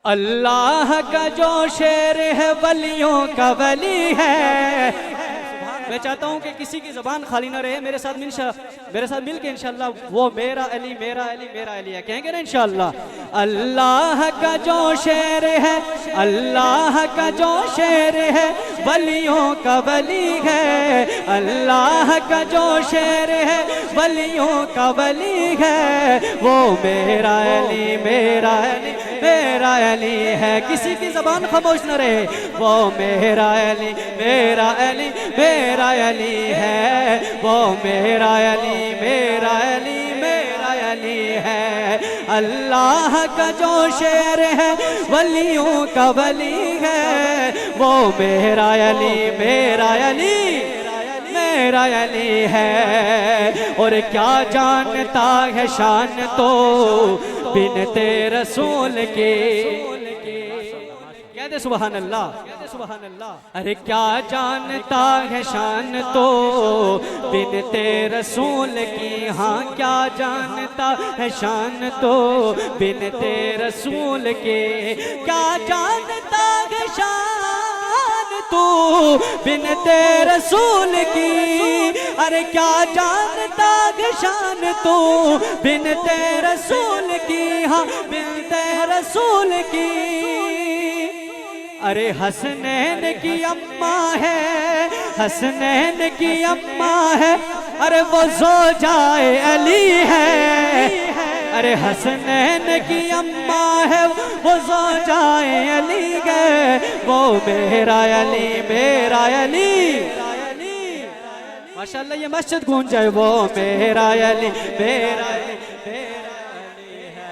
अल्लाह का जो शेर है वलियों का वली है। मैं चाहता हूँ कि किसी की ज़बान खाली ना रहे, मेरे साथ मिल के इंशाअल्लाह वो मेरा अली मेरा अली मेरा अली है कहेंगे ना इंशाअल्लाह। अल्लाह का जो शेर है, अल्लाह का जो शेर है वलियों का वली है। अल्लाह का जो शेर है वलियों का वली है, वो मेरा अली मेरा अली मेरा अली है। किसी की ज़बान खामोश न रहे, वो मेरा अली मेरा अली मेरा अली है। वो मेरा अली मेरा अली मेरा अली है। अल्लाह का जो शेर है वलियों का वली है, वो मेरा अली मेरा अली मेरा अली है। और क्या जानता है शान तो बिन तेरे रसूल के, कहते सुभान अल्लाह, कहते सुभान अल्लाह। अरे क्या जानता है शान तो बिन तेरे रसूल की, हाँ क्या जानता है शान तो बिन तेरे रसूल के। क्या जानता है शान तो बिन तेरे रसूल की, अरे क्या जानता है शान तो बिन तेरे रसूल की, हाँ बिन तेरे रसूल की। अरे हसनैन की अम्मा है, हसनैन की अम्मा है, अरे वो ज़ौजाए अली है। अरे हसनैन की अम्मा है वो ज़ौजाए अली है, वो मेरा अली मेरा अली। माशाअल्लाह ये मस्जिद गूंज जाए, वो मेरा अली मेरा अली मेरा अली है।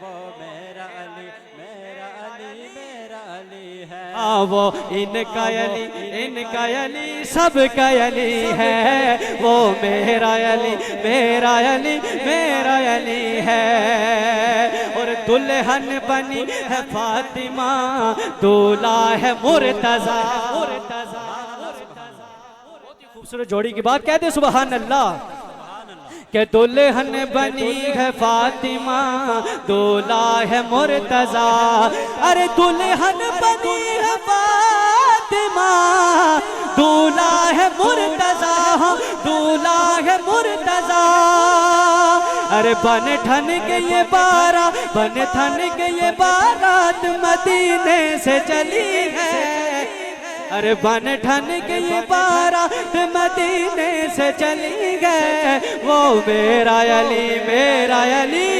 वो मेरा अली मेरा अली मेरा अली है। हाँ वो इनका अली सबका अली है। वो मेरा अली मेरा अली मेरा अली है। और दुल्हन बनी है फातिमा, दूल्हा है मुर्तज़ा। खूबसूरत जोड़ी की बात कहते सुभान अल्लाह। के दुल्हन बनी है फातिमा, दूल्हा है मुर्तज़ा। अरे दुल्हन बनी है फातिमा, दूल्हा है मुर्तज़ा, दूल्हा है मुर्तज़ा। अरे बन ठन के ये बारात, बन ठन के ये बारात मदीने से चली है। अरे बन ठन के ये बारात मदीने से चली गए, वो मेरा अली मेरा अली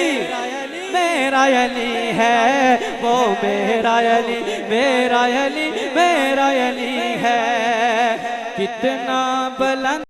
मेरा अली है। वो मेरा अली मेरा अली मेरा अली है। कितना बुलंद